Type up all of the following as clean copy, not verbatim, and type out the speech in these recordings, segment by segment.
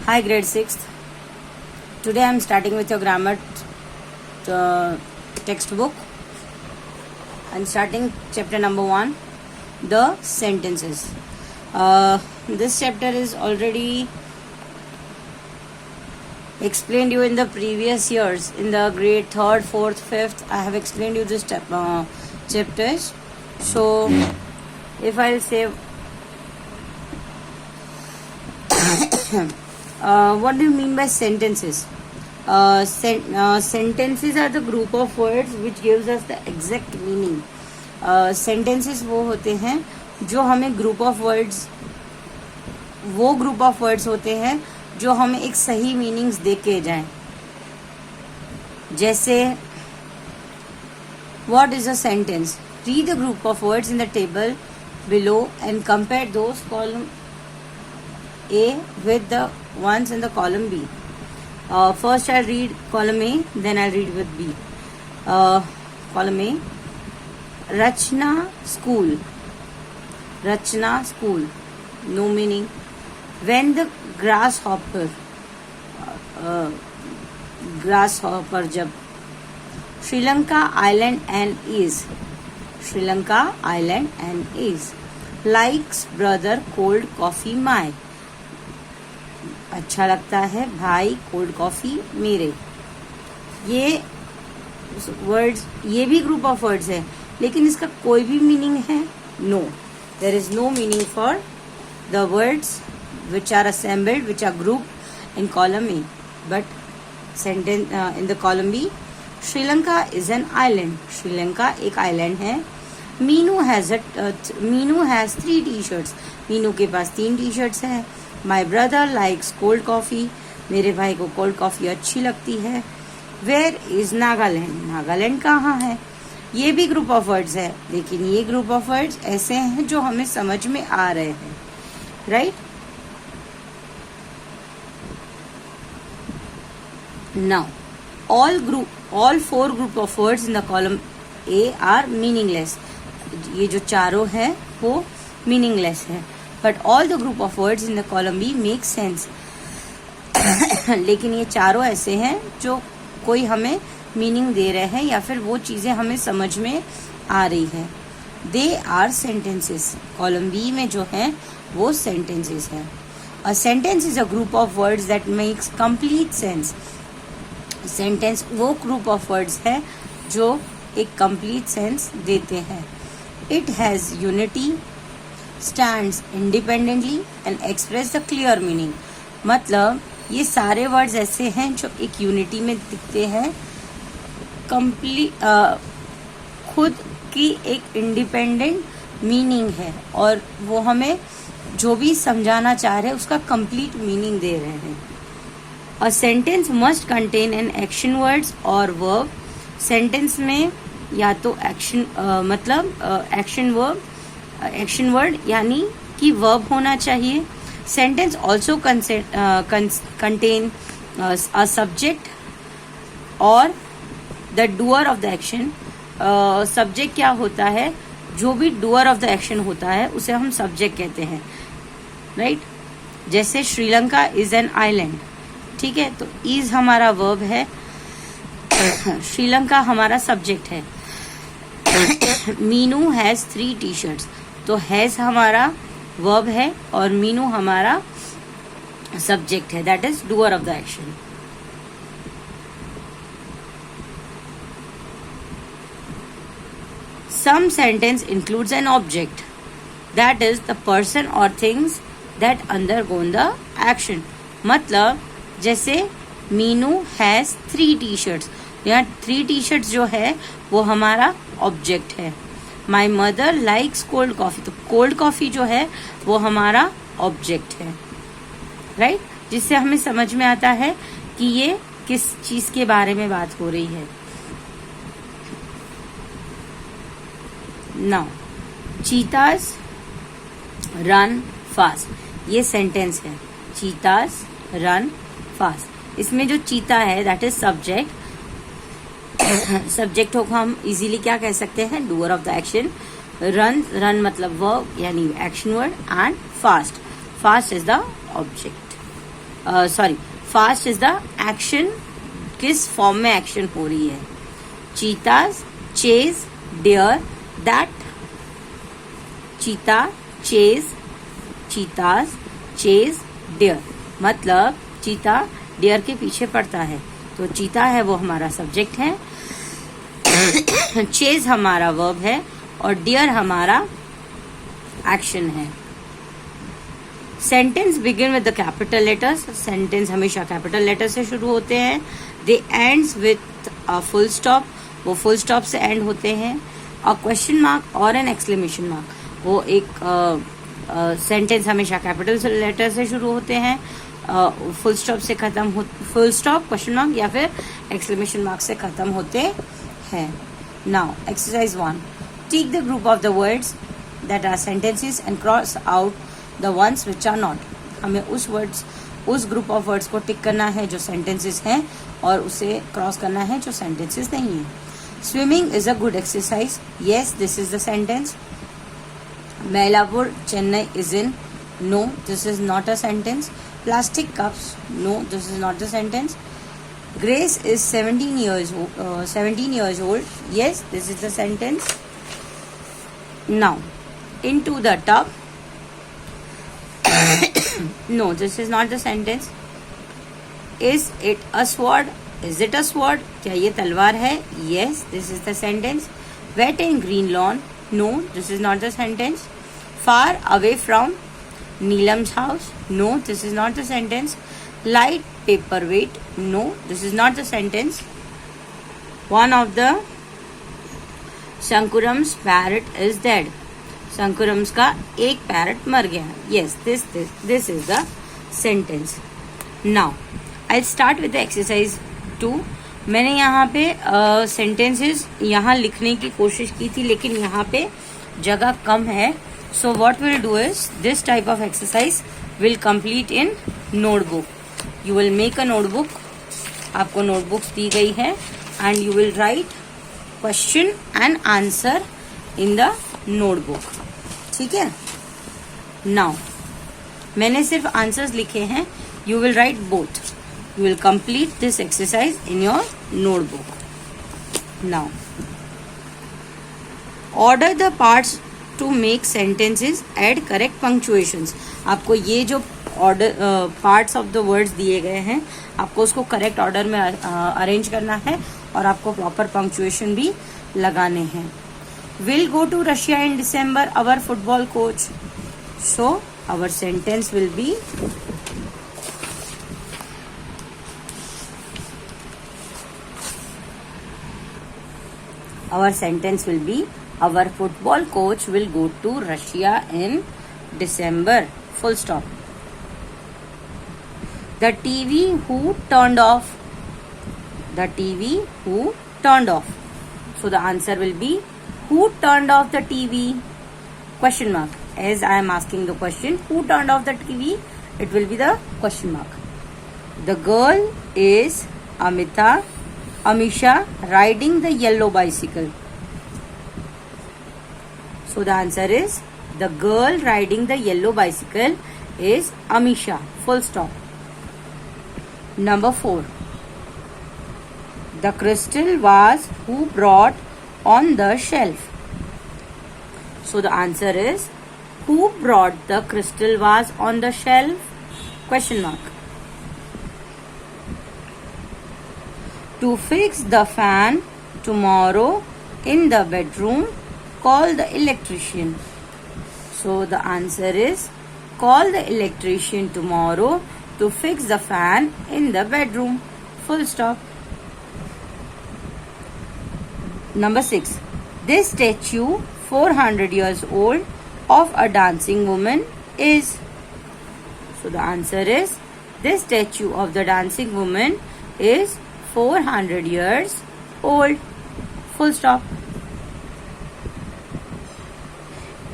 Hi, grade 6th. Today I am starting with your grammar textbook. I am starting chapter number 1, the sentences. This chapter is already explained you in the previous years. In the grade 3rd, 4th, 5th, I have explained you this chapters. So, if I'll say what do you mean by sentences? Sentences are the group of words which gives us the exact meaning. Sentences वो होते हैं जो हमें group of words होते हैं जो हमें एक सही मीनिंग्स दे के जाएं. जैसे what is a sentence? Read the group of words in the table below and compare those column A with the ones in the column B. First I'll read column A, then I'll read with B. Column A, Rachna school. Rachna school. No meaning. When the grasshopper जब Sri Lanka island and is likes brother cold coffee my. अच्छा लगता है भाई cold coffee मेरे. ये words, ये भी group of words है, लेकिन इसका कोई भी मीनिंग है? No, there is no meaning for the words which are assembled, which are grouped in column A. But sentence in the column B, Sri Lanka is an island. Sri Lanka एक island है. Meenu has 3 T-shirts. Meenu के पास 3 T-shirts है. My brother likes cold coffee. मेरे भाई को cold coffee अच्छी लगती है. Where is Nagaland. नागालैंड कहाँ है? ये भी ग्रुप ऑफ वर्ड्स है, लेकिन ये ग्रुप ऑफ वर्ड्स ऐसे हैं जो हमें समझ में आ रहे हैं. Right? Now all 4 group of words in the column A are meaningless. ये जो चारों है वो meaningless है. But all the group of words in the column B make sense. लेकिन ये चारों ऐसे हैं जो कोई हमें मीनिंग दे रहे हैं या फिर वो चीजें हमें समझ में आ रही है. They are sentences. Column B में जो है वो sentences है. A sentence is a group of words that makes complete sense. Sentence वो ग्रुप ऑफ वर्ड्स है जो एक कंप्लीट सेंस देते हैं. It has unity, stands independently and express the clear meaning. मतलब ये सारे वर्ड्स ऐसे हैं जो एक यूनिटी में दिखते हैं, कंप्लीट खुद की एक इंडिपेंडेंट मीनिंग है और वो हमें जो भी समझाना चाह रहे हैं उसका कंप्लीट मीनिंग दे रहे हैं. A sentence must contain an action words or verb. Sentence में या तो एक्शन मतलब एक्शन वर्ड यानी कि वर्ब होना चाहिए. Sentence also contain a subject और the doer of the action. Subject क्या होता है? जो भी डूअर ऑफ द एक्शन होता है उसे हम सब्जेक्ट कहते हैं. राइट? जैसे श्रीलंका इज एन आइलैंड. ठीक है, तो इज हमारा वर्ब है, श्रीलंका हमारा सब्जेक्ट है. Meenu has 3 t-shirts. तो हैज हमारा वर्ब है और मीनू हमारा सब्जेक्ट है, that is doer of the action. Some sentence includes an object, that is the person और things that undergone the action. मतलब जैसे मीनू हैज 3 टी-शर्ट्स. यहाँ 3 टी-शर्ट्स जो है वो हमारा ऑब्जेक्ट है. My mother likes cold coffee. तो कोल्ड कॉफी जो है वो हमारा ऑब्जेक्ट है. राइट? जिससे हमें समझ में आता है कि ये किस चीज के बारे में बात हो रही है. Now चीताज run fast. ये सेंटेंस है, चीताज रन फास्ट. इसमें जो चीता है दैट इज सब्जेक्ट. सब्जेक्ट को हम इजीली क्या कह सकते हैं? Doer of the action. Run मतलब वर्ब यानी action word, and fast is the object. Sorry, fast is the action, किस फॉर्म में एक्शन हो रही है. चीताज चेज डियर दैट, चीता चेज, चीताज चेज डियर, मतलब चीता डियर के पीछे पड़ता है. तो चीता है वो हमारा सब्जेक्ट है, चेज हमारा वर्ब है और डियर हमारा एक्शन है. Sentence begin with the capital letters, sentence हमेशा कैपिटल लेटर से शुरू होते हैं. They ends with a full stop, वो फुल स्टॉप से एंड होते हैं. अ क्वेश्चन मार्क और एन एक्सक्लेमेशन मार्क, वो एक सेंटेंस हमेशा कैपिटल लेटर से शुरू होते हैं, फुल स्टॉप से खत्म हो, फुल स्टॉप क्वेश्चन मार्क या फिर एक्सक्लेमेशन मार्क से खत्म होते हैं. Now exercise 1, tick the group of the words that are sentences and cross out the ones which are not. हमें उस ग्रुप ऑफ वर्ड्स को टिक करना है जो सेंटेंसेस हैं और उसे क्रॉस करना है जो सेंटेंसेस नहीं है. Swimming is a good exercise, yes this is the sentence. Mylapore, Chennai is in, no this is not a sentence. Plastic cups, no this is not the sentence. Grace is 17 years old, yes this is the sentence. Now into the tub, no this is not the sentence. Is it a sword, is it a sword, क्या ये तलवार है, yes this is the sentence. Wet and green lawn, no this is not the sentence. Far away from Neelam's house, no this is not the sentence. Light paperweight, no this is not the sentence. One of the Shankuram's parrot is dead, Shankuram's का एक parrot मर गया, yes this is the sentence. Now I'll start with the exercise 2. मैंने यहाँ पे sentences यहाँ लिखने की कोशिश की थी लेकिन यहाँ पे जगह कम है. So what we'll do is this type of exercise will complete in notebook. You will make a notebook. आपको notebooks दी गई है and you will write question and answer in the notebook. ठीक है. Now मैंने सिर्फ answers लिखे हैं. You will write both. You will complete this exercise in your notebook. Now order the parts to make sentences, add correct punctuations. आपको ये जो order parts of the words दिए गए हैं आपको उसको करेक्ट ऑर्डर में अरेंज करना है और आपको प्रॉपर पंक्चुएशन भी लगाने हैं. Will go to Russia in December our football coach, so our sentence will be our football coach will go to Russia in December, full stop. The TV who turned off, so the answer will be who turned off the TV, question mark. As I am asking the question who turned off the TV, it will be the question mark. The girl is Amisha riding the yellow bicycle. So the answer is the girl riding the yellow bicycle is Amisha, full stop. Number 4. The crystal vase who brought on the shelf. So the answer is who brought the crystal vase on the shelf, question mark. To fix the fan tomorrow in the bedroom, call the electrician. So the answer is call the electrician tomorrow to fix the fan in the bedroom, full stop. Number 6. This statue 400 years old of a dancing woman is. So the answer is this statue of the dancing woman is 400 years old, full stop.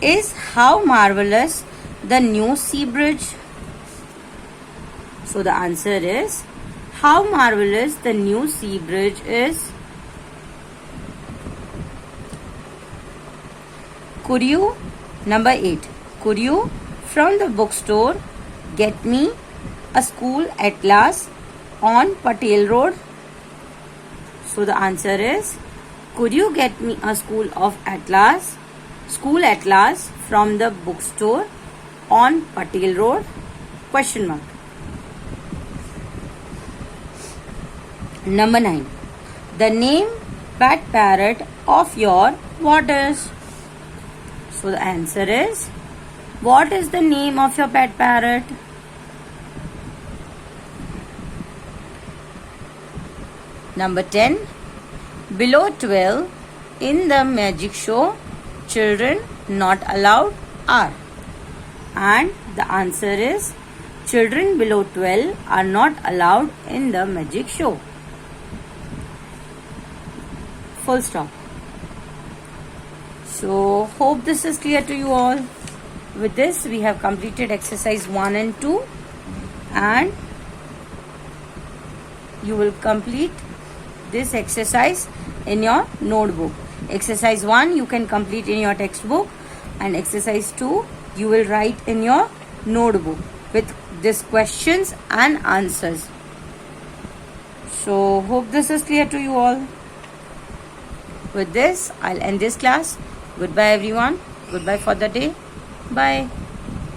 Is how marvelous the new sea bridge. So the answer is how marvelous the new sea bridge is. Could you, number 8, could you from the bookstore get me a school at last on Patel Road? So the answer is, could you get me a school atlas from the bookstore on Patel Road? Question mark. Number 9. The name pet parrot of your what is? So the answer is, what is the name of your pet parrot? Number 10. Below 12 in the magic show, children not allowed are. And the answer is, children below 12 are not allowed in the magic show. Full stop. So, hope this is clear to you all. With this, we have completed exercise 1 and 2, and you will complete this exercise in your notebook. Exercise 1 you can complete in your textbook, and exercise 2 you will write in your notebook with these questions and answers. So, hope this is clear to you all. With this, I'll end this class. Goodbye everyone. Goodbye for the day. Bye.